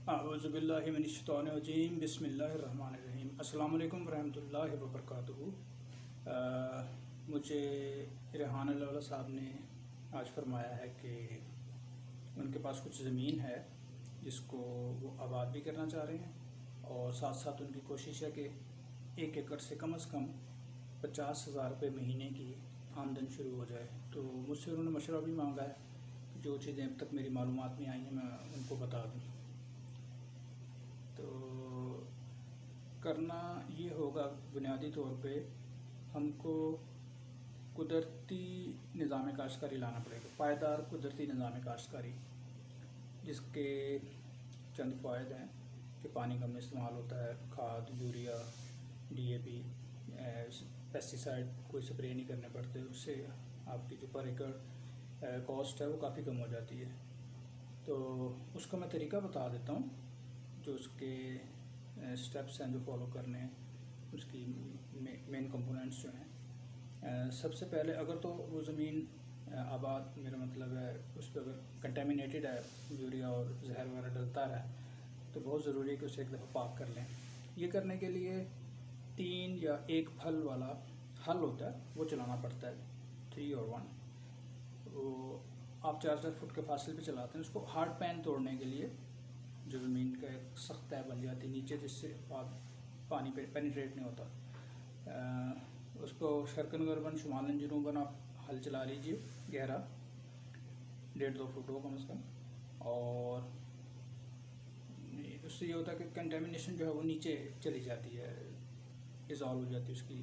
अऊज़ुबिल्लाहिमिनश्शैतानिर्रजीम बिस्मिल्लाहिर्रहमानिर्रहीम अस्सलाम वालेकुम रहमतुल्लाहि व बरकातुहू। मुझे रेहान अल्लाह साहब ने आज फरमाया है कि उनके पास कुछ ज़मीन है जिसको वो आबाद भी करना चाह रहे हैं और साथ साथ उनकी कोशिश है कि 1 एकड़ से कम 50,000 रुपये महीने की आमदन शुरू हो जाए। तो मुझसे उन्होंने मशवरा भी मांगा है कि जो चीज़ें अब तक मेरी मालूमात में आई हैं मैं उनको बता दूँ। तो करना ये होगा, बुनियादी तौर पे हमको कुदरती निज़ाम काश्तकारी लाना पड़ेगा, पायदार कुदरती निज़ाम काश्तकारी, जिसके चंद फ़ायदे हैं कि पानी कम इस्तेमाल होता है, खाद, यूरिया, DAP, पेस्टिसाइड कोई स्प्रे नहीं करने पड़ते, उससे आपकी जो पर एकड़ कॉस्ट है वो काफ़ी कम हो जाती है। तो उसका मैं तरीका बता देता हूँ, जो उसके स्टेप्स हैं जो फॉलो करने हैं, उसकी मेन कंपोनेंट्स जो हैं। सबसे पहले अगर तो वो ज़मीन आबाद, मेरा मतलब है उस पर अगर कंटेमिनेटेड है, यूरिया और जहर वगैरह डलता रहा है, तो बहुत ज़रूरी है कि उसे एक दफ़ा पाक कर लें। ये करने के लिए 3 या 1 फल वाला हल होता है, वो चलाना पड़ता है, 3 और 1। वो आप 4-4 फुट के फासले पे चलाते हैं। उसको हार्ड पैन तोड़ने के लिए जो ज़मीन का एक सख्त तह बन जाती है नीचे, जिससे पानी पे पेनिट्रेट नहीं होता, उसको शरकन गरबन शुमालन जुनूबन आप हल चला लीजिए, गहरा 1.5-2 फुट हो कम से कम। और उससे ये होता है कि कंटेमिनेशन जो है वो नीचे चली जाती है, डिज़ोल्व हो जाती है, उसकी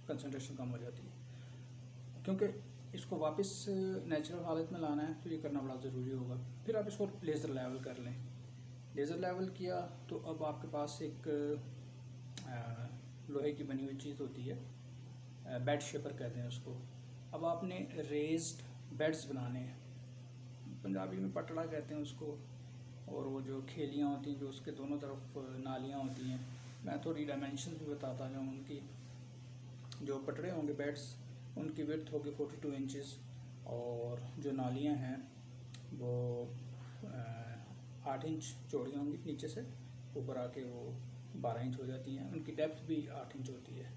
कंसनट्रेशन कम हो जाती है। क्योंकि इसको वापस नेचुरल हालत में लाना है तो ये करना बड़ा ज़रूरी होगा। फिर आप इसको लेज़र लेवल कर लें। लेज़र लेवल किया तो अब आपके पास एक लोहे की बनी हुई चीज़ होती है, बेड शेपर कहते हैं उसको। अब आपने रेज्ड बेड्स बनाने हैं, पंजाबी में पटड़ा कहते हैं उसको, और वो जो खेलियाँ होती हैं जो उसके दोनों तरफ नालियाँ होती हैं, मैं थोड़ी डायमेंशन भी बताता हूँ उनकी। जो पटड़े होंगे बेड्स, उनकी विड्थ होगी 42 इंचज़, और जो नालियाँ हैं वो 8 इंच चौड़ी होंगी नीचे से ऊपर आके वो 12 इंच हो जाती हैं। उनकी डेप्थ भी 8 इंच होती है।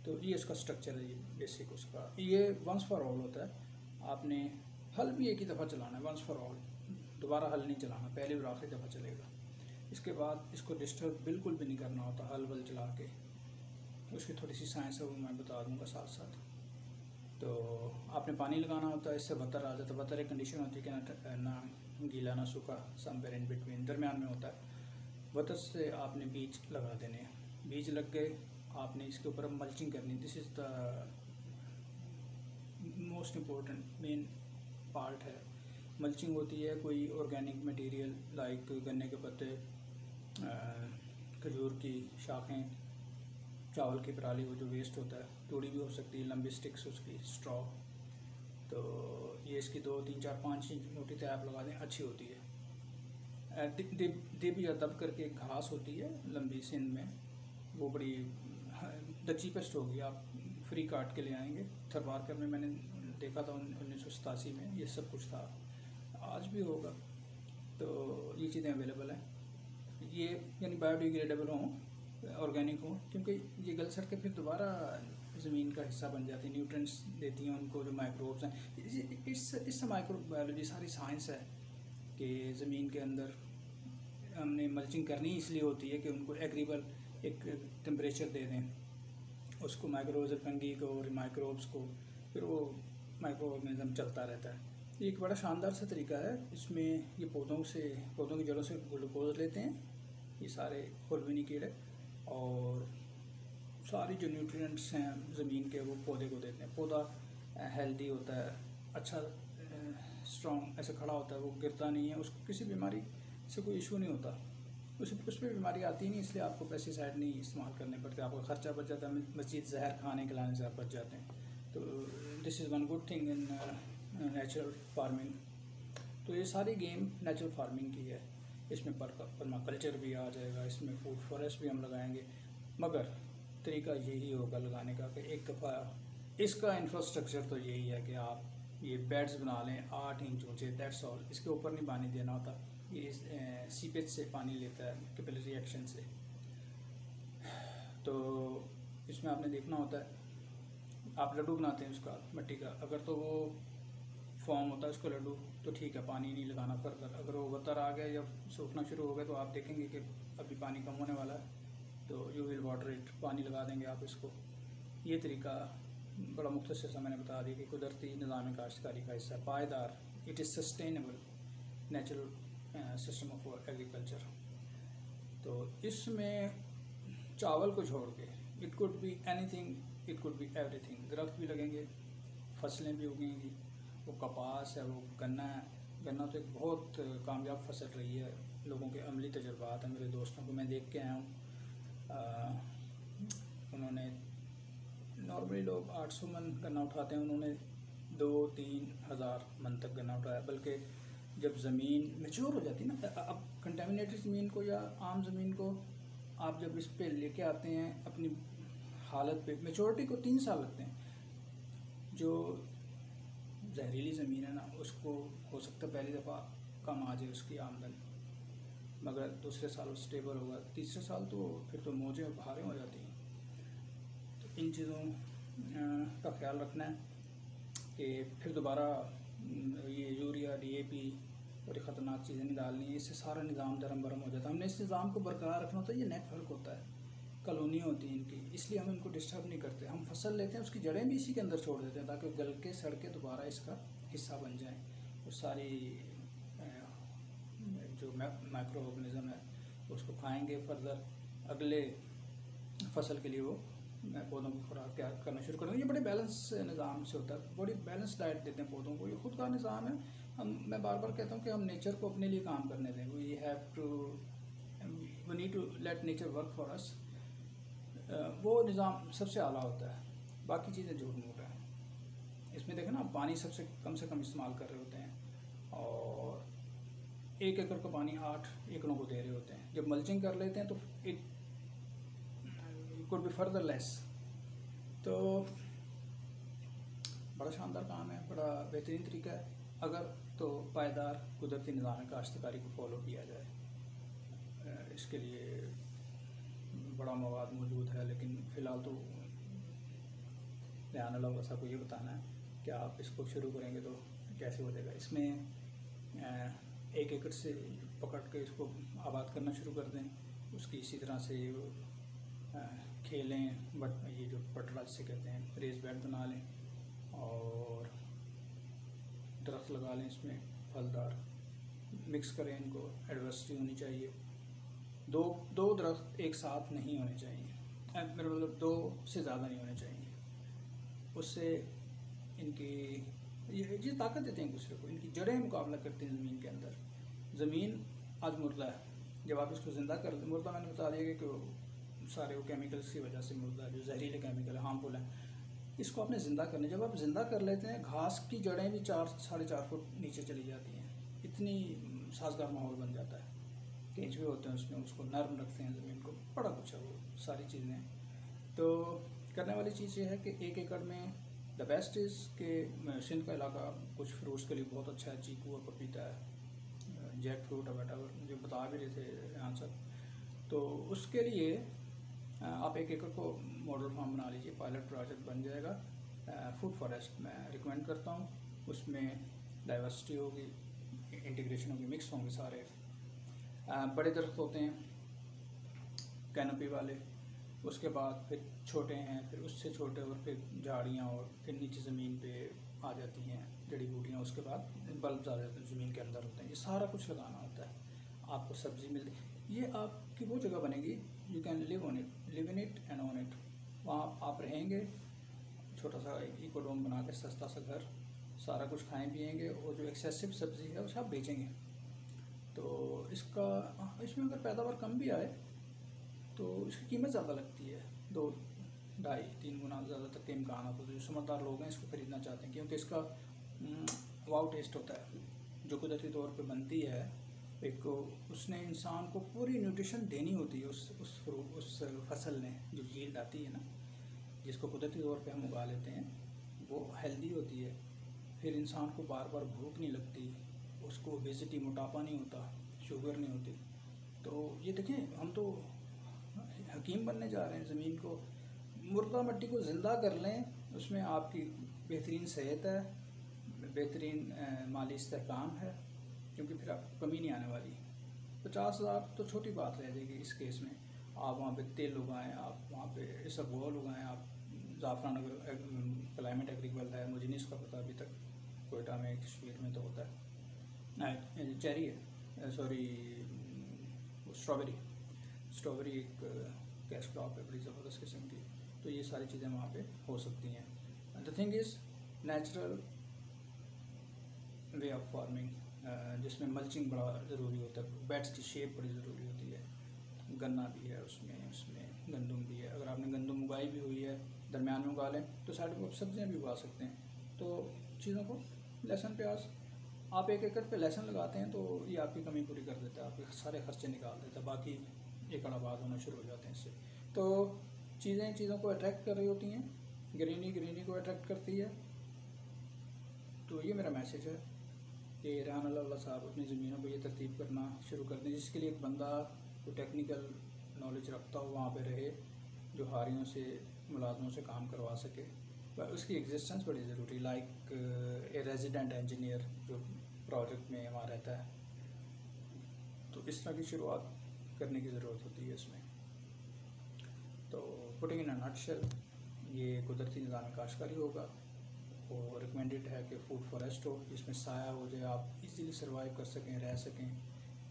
तो ये इसका स्ट्रक्चर है, ये बेसिक उसका। ये वंस फॉर ऑल होता है। आपने हल भी एक ही दफ़ा चलाना है, वंस फॉर ऑल, दोबारा हल नहीं चलाना, पहली और आखिरी दफ़ा चलेगा। इसके बाद इसको डिस्टर्ब बिल्कुल भी नहीं करना होता हल वल चला के। उसकी थोड़ी सी साइंस है, वो मैं बता दूंगा साथ साथ। तो आपने पानी लगाना होता है, इससे बतर आ जाता है। बतर एक कंडीशन होती है कि ना गीला ना सूखा, समवेयर इन बिटवीन, दरमियान में होता है। बतर से आपने बीज लगा देने हैं। बीज लग गए, आपने इसके ऊपर मल्चिंग करनी। This is the most important main part है। मल्चिंग होती है कोई ऑर्गेनिक मटेरियल लाइक गन्ने के पत्ते, खजूर की शाखें, चावल की पराली, वो जो वेस्ट होता है, तूड़ी भी हो सकती है, लंबी स्टिक्स उसकी, स्ट्रॉ। तो ये इसकी 2, 3, 4, 5 इंच मोटी तय आप लगा दें, अच्छी होती है। दिब या दब करके एक घास होती है लंबी सिंध में, वो बड़ी द चीपेस्ट होगी, आप फ्री काट के ले आएंगे। थरवारकर में मैंने देखा था 1987 में ये सब कुछ था, आज भी होगा। तो ये चीज़ें अवेलेबल हैं, ये यानी बायोडिग्रेडेबल हों, ऑर्गेनिक हों, क्योंकि ये गल सड़ के फिर दोबारा ज़मीन का हिस्सा बन जाती है, न्यूट्रिएंट्स देती हैं उनको, जो माइक्रोब्स हैं। इस माइक्रोबायोलॉजी सारी साइंस है कि ज़मीन के अंदर हमने मल्चिंग करनी इसलिए होती है कि उनको एग्रीबल एक टेम्परेचर दे दें, उसको माइक्रोज फंगी को और माइक्रोब्स को, फिर वो माइक्रो ऑर्गेनिज्म चलता रहता है। ये एक बड़ा शानदार सा तरीका है। इसमें ये पौधों की जड़ों से ग्लूकोज लेते हैं ये सारे खुरबीनी कीड़े, और सारी जो न्यूट्रिएंट्स हैं ज़मीन के वो पौधे को देते हैं। पौधा हेल्दी होता है, अच्छा स्ट्रॉन्ग ऐसे खड़ा होता है, वो गिरता नहीं है, उसको किसी बीमारी से कोई इशू नहीं होता, उस पर बीमारी आती नहीं, इसलिए आपको पेस्टिसाइड नहीं इस्तेमाल करने पड़ते, आपका खर्चा बच जाता है, मज़ीद जहर खाने खिलाने से आप बच जाते हैं। तो this is one good thing in natural farming. तो ये सारी गेम नेचुरल फार्मिंग की है। इसमें परमाकल्चर भी आ जाएगा, इसमें फूड फॉरेस्ट भी हम लगाएंगे, मगर तरीका यही होगा लगाने का कि एक दफ़ा इसका इंफ्रास्ट्रक्चर तो यही है कि आप ये बेड्स बना लें 8 इंच ऊँचे, दैट्स ऑल। इसके ऊपर नहीं पानी देना होता, ये सीपेज से पानी लेता है कैपिलरी एक्शन से। तो इसमें आपने देखना होता है, आप लड्डू बनाते हैं उसका मिट्टी का, अगर तो वो फॉर्म होता है उसका लड्डू तो ठीक है, पानी नहीं लगाना फर्दर। अगर वो बतर आ गया या सूखना शुरू हो गया तो आप देखेंगे कि अभी पानी कम होने वाला है, तो यू विल वाटर इट, पानी लगा देंगे आप इसको। ये तरीका बड़ा मुख्तसर सा मैंने बता दिया कि कुदरती निज़ाम काश्तकारी का हिस्सा पायदार, it is sustainable natural system of agriculture. तो इसमें चावल को छोड़ के it could be anything, it could be everything. दरख्त भी लगेंगे, फसलें भी उगेंगी, वो कपास है, वो गन्ना है। गन्ना तो एक बहुत कामयाब फसल रही है, लोगों के अमली तजुर्बात हैं, मेरे दोस्तों को मैं देख के आया हूँ। उन्होंने नॉर्मली लोग 800 मन गन्ना उठाते हैं, उन्होंने 2-3 हज़ार मन तक गन्ना उठाया। बल्कि जब ज़मीन मैच्योर हो जाती है ना, अब कंटेमिनेटेड ज़मीन को या आम ज़मीन को आप जब इस पे लेके आते हैं अपनी हालत पे, मेच्योरिटी को 3 साल लगते हैं। जो जहरीली ज़मीन है ना, उसको हो सकता है पहली दफ़ा कम आ जाए उसकी आमदन, मगर दूसरे साल वो स्टेबल होगा, तीसरे साल तो फिर तो मौजें और बहारें हो जाती हैं। तो इन चीज़ों का ख्याल रखना है कि फिर दोबारा ये यूरिया, DAP और ये ख़तरनाक चीज़ें नहीं डालनी है, इससे सारा निज़ाम दरम बरम हो जाता है। हमने इस निज़ाम को बरकरार रखना होता है, ये नेटवर्क होता है, कॉलोनी होती है इनकी, इसलिए हम इनको डिस्टर्ब नहीं करते। हम फसल लेते हैं, उसकी जड़ें भी इसी के अंदर छोड़ देते हैं ताकि वो गल के सड़ के दोबारा इसका हिस्सा बन जाए। वो सारी जो माइक्रो ऑर्गेनिज़म है उसको खाएंगे, फर्दर अगले फसल के लिए वो पौधों की खुराक तैयार करना शुरू कर देंगे। ये बड़े बैलेंस निज़ाम से होता है, बड़ी बैलेंस डाइट देते हैं पौधों को, ये खुद का निज़ाम है। मैं बार बार कहता हूँ कि हम नेचर को अपने लिए काम करने दें, we need to let nature work for us. वो निज़ाम सबसे आला होता है, बाकी चीज़ें झूठ मूठ है। इसमें देखें ना, पानी सबसे कम इस्तेमाल कर रहे होते हैं और 1 एकड़ का पानी 8 एकड़ों को दे रहे होते हैं। जब मल्चिंग कर लेते हैं तो it could be further less. तो बड़ा शानदार काम है, बड़ा बेहतरीन तरीका है अगर तो पायदार कुदरती निज़ाम काश्तकारी को फॉलो किया जाए। इसके लिए बड़ा मवाद मौजूद है, लेकिन फ़िलहाल तो ध्यान अल्लाह वसा को ये बताना है कि आप इसको शुरू करेंगे तो कैसे हो जाएगा। इसमें 1 एकड़ से पकड़ के इसको आबाद करना शुरू कर दें, उसकी इसी तरह से खेलें, बट ये जो पटरा जिसे कहते हैं, रेस बेड बना लें और दरख्त लगा लें, इसमें फलदार मिक्स करें इनको। एडवर्सिटी होनी चाहिए, दो दरख्त एक साथ नहीं होने चाहिए, मेरा मतलब 2 से ज़्यादा नहीं होने चाहिए। उससे इनकी ये ताकत देते हैं एक दूसरे को, इनकी जड़ें मुकाबला करती हैं ज़मीन के अंदर। ज़मीन आज मुर्दा है, जब आप इसको ज़िंदा कर, मुर्दा मैंने बता दिया कि सारे वो केमिकल्स की वजह से मुर्दा है, जो जहरीले केमिकल है, हार्मफुल है, इसको आपने ज़िंदा करने। जब आप ज़िंदा कर लेते हैं, घास की जड़ें भी 4-4.5 फुट नीचे चली जाती हैं, इतनी साजगार माहौल बन जाता है। केंचुए होते हैं उसमें, उसको नर्म रखते हैं ज़मीन को, बड़ा कुछ है वो सारी चीज़ें। तो करने वाली चीज़ ये है कि 1 एकड़ में द बेस्ट इज़ कि सिंध का इलाका कुछ फ्रूट्स के लिए बहुत अच्छा है, चीकू और पपीता है, जैक फ्रूट है, वैटएवर जो बता भी रहे थे आंसर। तो उसके लिए आप 1 एकड़ को मॉडल फार्म बना लीजिए, पायलट प्रोजेक्ट बन जाएगा। फूड फॉरेस्ट मैं रिकमेंड करता हूँ, उसमें डाइवर्सिटी होगी, इंटीग्रेशन होगी, मिक्स होंगे सारे। बड़े दरख्त होते हैं कैनोपी वाले, उसके बाद फिर छोटे हैं, फिर उससे छोटे, और फिर झाड़ियाँ, और फिर नीचे ज़मीन पे आ जाती हैं जड़ी बूटियाँ, उसके बाद बल्ब आ जाते हैं ज़मीन के अंदर होते हैं। ये सारा कुछ लगाना होता है, आपको सब्ज़ी मिलती, ये आपकी वो जगह बनेगी, you can live in it and on it. वहाँ आप रहेंगे, छोटा सा इकोडोम बना के, सस्ता सा घर, सारा कुछ खाएँ पिएँगे, और जो एक्सेसिव सब्ज़ी है उसे आप बेचेंगे। तो इसमें अगर पैदावार कम भी आए तो इसकी कीमत ज़्यादा लगती है, 2, 2.5, 3 गुना ज़्यादा तक के इम्कान होते हैं। तो जो समझदार लोग हैं इसको ख़रीदना चाहते हैं, क्योंकि इसका वाव टेस्ट होता है, जो कुदरती तौर पे बनती है। एक उसने इंसान को पूरी न्यूट्रिशन देनी होती है उस फसल ने, जो यील्ड आती है ना, जिसको कुदरती तौर पे हम उगा लेते हैं, वो हेल्दी होती है। फिर इंसान को बार बार भूख नहीं लगती, उसको ओबेसिटी, मोटापा नहीं होता, शुगर नहीं होती। तो ये देखिए, हम तो हकीम बनने जा रहे हैं। ज़मीन को, मुर्दा मिट्टी को ज़िंदा कर लें, उसमें आपकी बेहतरीन सेहत है, बेहतरीन माली इस्तेहकाम है, क्योंकि फिर आपको कमी नहीं आने वाली। 50,000 तो छोटी बात रह जाएगी इस केस में। आप वहाँ पे तेल उगाएं, आप वहाँ पे इसबगोल उगाएं, आप ज़ाफ़रान, अगर क्लाइमेट एग्रीकल्चर है, मुझे नहीं इसका पता अभी तक, कोयटा में कश्मीर में तो होता है। चेरी है, सॉरी स्ट्रॉबेरी एक कैश क्रॉप है बड़ी ज़बरदस्त किस्म की। तो ये सारी चीज़ें वहाँ पे हो सकती हैं। The thing is natural way of farming, जिसमें मल्चिंग बड़ा ज़रूरी होता है, बेड्स की शेप बड़ी ज़रूरी होती है। गन्ना भी है उसमें गंदम भी है। अगर आपने गंदम उगाई भी हुई है, दरमियान में उगा लें, तो साइड में सब्जियाँ भी उगा सकते हैं। तो चीज़ों को, लहसुन प्याज आप 1 एकड़ पे लहसुन लगाते हैं तो ये आपकी कमी पूरी कर देता है, आपके सारे खर्चे निकाल देता है, बाकी एकड़ आबाद होना शुरू हो जाते हैं इससे। तो चीज़ों को अट्रैक्ट कर रही होती हैं, ग्रीनी को अट्रैक्ट करती है। तो ये मेरा मैसेज है कि रेहान अल्लाह साहब अपनी ज़मीनों पर ये तरतीब करना शुरू कर दें, जिसके लिए एक बंदा जो टेक्निकल नॉलेज रखता हो वहाँ पे रहे, जो हारियों से, मुलाजमों से काम करवा सके। पर उसकी एग्जिस्टेंस बड़ी ज़रूरी, लाइक ए रेजिडेंट इंजीनियर जो प्रोजेक्ट में वहाँ रहता है। तो इस तरह की शुरुआत करने की ज़रूरत होती है इसमें। तो पुटिंग इन अ नटशेल, ये कुदरती निज़ाम काश्तकारी होगा, और रिकमेंडेड है कि फूड फॉरेस्ट हो, जिसमें साया हो जाए, आप इजीली सर्वाइव कर सकें, रह सकें।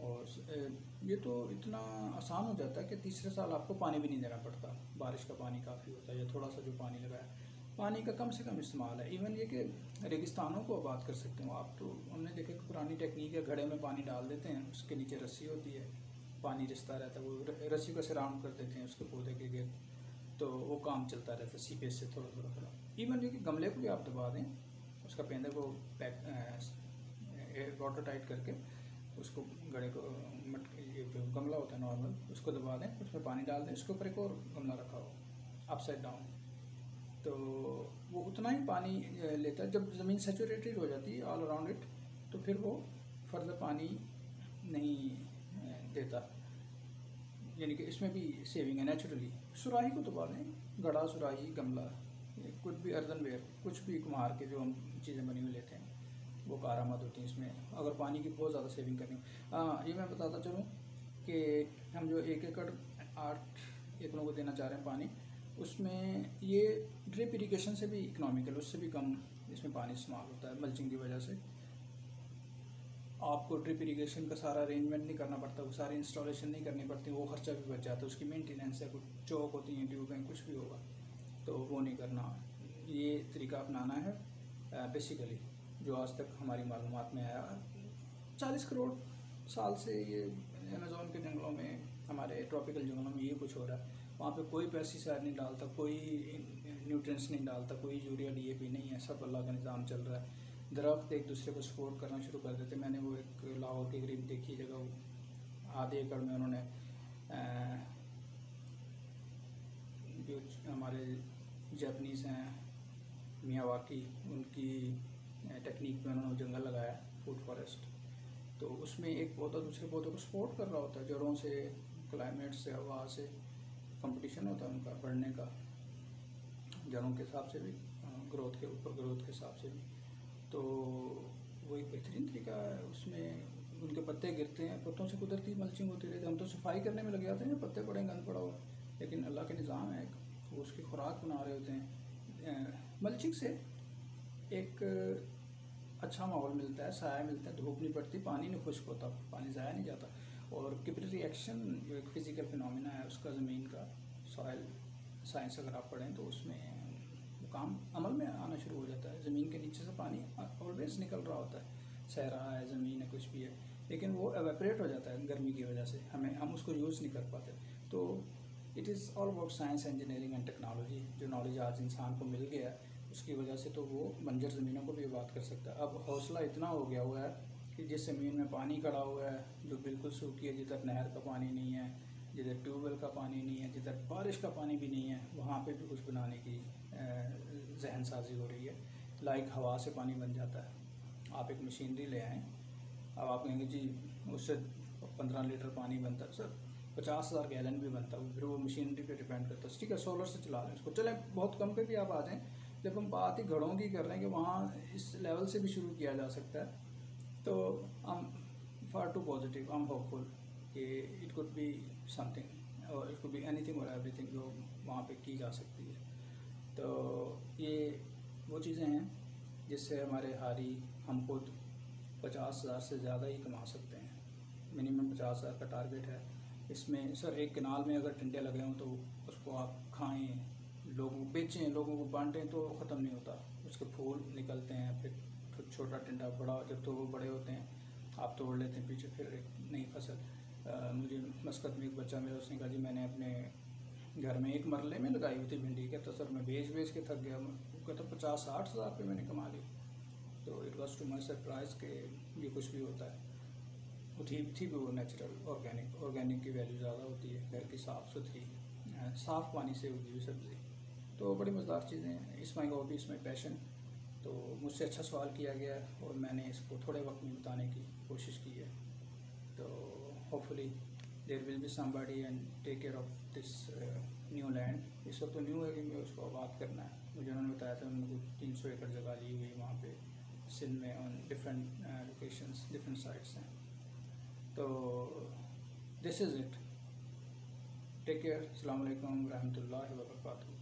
और ये तो इतना आसान हो जाता है कि तीसरे साल आपको पानी भी नहीं देना पड़ता, बारिश का पानी काफ़ी होता है, या थोड़ा सा जो पानी लगाया, पानी का कम से कम इस्तेमाल है। इवन ये कि रेगिस्तानों को आबाद कर सकते हो आप। तो हमने देखा कि पुरानी टेक्निक है, घड़े में पानी डाल देते हैं, उसके नीचे रस्सी होती है, पानी रिसता रहता है, वो रस्सी को सराउंड कर देते हैं उसके पौधे के गिर्द, तो वो काम चलता रहता है सीपेज से थोड़ा। इवन ये कि गमले को भी आप दबा दें, उसका पेंदे को पैक वाटर टाइट करके, उसको गड़े को ये जो गमला होता है नॉर्मल, उसको दबा दें, उसमें पानी डाल दें, उसके ऊपर एक और गमला रखा हो अपसाइड डाउन, तो वो उतना ही पानी लेता है। जब ज़मीन सेचुरेटेड हो जाती है ऑल अराउंड इट, तो फिर वो फर्दर पानी नहीं देता, यानी कि इसमें भी सेविंग है नेचुरली। सुराही को दबा दें, घड़ा, सुराही, गमला, कुछ भी अर्दनवेयर, कुछ भी कुम्हार के जो हम चीज़ें बनी हुई लेते हैं, वो कारामद होती हैं इसमें, अगर पानी की बहुत ज़्यादा सेविंग करनी हो। ये मैं बताता चलूँ कि हम जो 1 एकड़ 8 एकड़ों को देना चाह रहे हैं पानी, उसमें ये ड्रिप इरिगेशन से भी इकनॉमिकल, उससे भी कम इसमें पानी इस्तेमाल होता है मल्चिंग की वजह से। आपको ड्रिप इरिगेशन का सारा अरेंजमेंट नहीं करना पड़ता, वो सारी इंस्टॉलेशन नहीं करनी पड़ती, वो खर्चा भी बच जाता है, उसकी मेंटेनेंस है, कुछ चौक होती हैं, ट्यूबें, कुछ भी होगा, तो वो नहीं करना। ये तरीका अपनाना है बेसिकली, जो आज तक हमारी मालूमात में आया। 40 करोड़ साल से ये अमेज़न के जंगलों में, हमारे ट्रॉपिकल जंगलों में ये कुछ हो रहा है। वहाँ पे कोई पेस्टिसाइड नहीं डालता, कोई न्यूट्रिएंट्स नहीं डालता, कोई यूरिया DAP नहीं है, सब अल्लाह का निज़ाम चल रहा है। दरख्त एक दूसरे को सपोर्ट करना शुरू कर देते। मैंने वो एक लाहौर के करीब देखी जगह, आधे एकड़ में उन्होंने जो हमारे जापानीज़ हैं मियावाकी, उनकी टेक्निक में उन्होंने जंगल लगाया, फूड फॉरेस्ट। तो उसमें एक पौधा दूसरे पौधे को सपोर्ट कर रहा होता है, जड़ों से, क्लाइमेट से, हवा से कंपटीशन होता है उनका बढ़ने का, जड़ों के हिसाब से भी, ग्रोथ के हिसाब से भी। तो वो एक बेहतरीन तरीका है। उसमें उनके पत्ते गिरते हैं, पत्तों से कुदरती मल्चिंग होती रहती है। हम तो सफाई करने में लग जाते हैं, पत्ते पड़े, गंद पड़ा हुआ, लेकिन अल्लाह के निज़ाम है, वो उसकी खुराक बना रहे होते हैं। मल्चिंग से एक अच्छा माहौल मिलता है, साया मिलता है, धूप नहीं पड़ती, पानी नहीं खुश्क होता, पानी ज़ाया नहीं जाता। और किपरी रिएक्शन जो एक फ़िज़िकल फिनोमिना है उसका, ज़मीन का, सॉइल साइंस अगर आप पढ़ें तो उसमें काम अमल में आना शुरू हो जाता है। ज़मीन के नीचे से पानी ऑलवेज निकल रहा होता है, सहरा है, ज़मीन है, कुछ भी है, लेकिन वो एवेपरेट हो जाता है गर्मी की वजह से, हम उसको यूज़ नहीं कर पाते। तो it is all about science, engineering and technology. जो नॉलेज आज इंसान को मिल गया है, उसकी वजह से तो वो बंजर ज़मीनों को भी आबाद कर सकता है। अब हौसला इतना हो गया हुआ है कि जिस ज़मीन में पानी खड़ा हुआ है, जो बिल्कुल सूखी है, जिधर नहर का पानी नहीं है, जिधर ट्यूबवेल का पानी नहीं है, जिधर बारिश का पानी भी नहीं है, वहाँ पे भी कुछ बनाने की जहन साजी हो रही है। लाइक हवा से पानी बन जाता है। आप एक मशीनरी ले आएँ, अब आप कहेंगे जी उससे 15 लीटर पानी बनता है सर, 50,000 गैलन भी बनता है, फिर वो मशीनरी पे डिपेंड करता है। ठीक है, सोलर से चला लें उसको, चलें बहुत कम पे भी आप आ जाएँ। जब हम बात ही घड़ों की कर रहे हैं कि वहाँ इस लेवल से भी शुरू किया जा सकता है, तो I'm far too positive, I'm hopeful कि it could be something और it could be anything or everything जो वहाँ पे की जा सकती है। तो ये वो चीज़ें हैं जिससे हमारे हारी हम खुद 50,000 से ज़्यादा ही कमा सकते हैं। मिनिमम 50,000 का टारगेट है। इसमें सर एक कनाल में अगर टिंडे लगे हों तो उसको आप खाएँ, लोगों को बेचें, लोगों को बांटें तो ख़त्म नहीं होता। उसके फूल निकलते हैं, फिर छोटा टिंडा बड़ा, जब तो वो बड़े होते हैं आप तोड़ लेते हैं, पीछे फिर एक नई फसल। मुझे मस्कत में एक बच्चा मेरा, उसने कहा जी मैंने अपने घर में एक मरले में लगाई हुई थी भिंडी, कहता सर मैं बेच के थक गया। वो कहता 50-60 हज़ार रुपये मैंने कमा ली। तो it was to my surprise कि ये कुछ भी होता है। वो थी भी वो नेचुरल ऑर्गेनिक की वैल्यू ज़्यादा होती है, घर की साफ़ सुथरी साफ़ पानी से उगी हुई सब्ज़ी। तो बड़ी मज़ेदार चीज़ें हैं। इस माई हॉबी, इस माई पैशन। तो मुझसे अच्छा सवाल किया गया है और मैंने इसको थोड़े वक्त में बताने की कोशिश की है। तो hopefully there will be somebody and take care of this new land. इस वक्त तो न्यू है क्योंकि उसको आबाद करना है। मुझे उन्होंने बताया था उन्होंने कुछ 300 एकड़ जगह ली हुई वहाँ पे सिंध में, on different locations, different sites हैं। तो this is it, take care, अस्सलाम वालेकुम रहमतुल्लाहि व बरकातहू।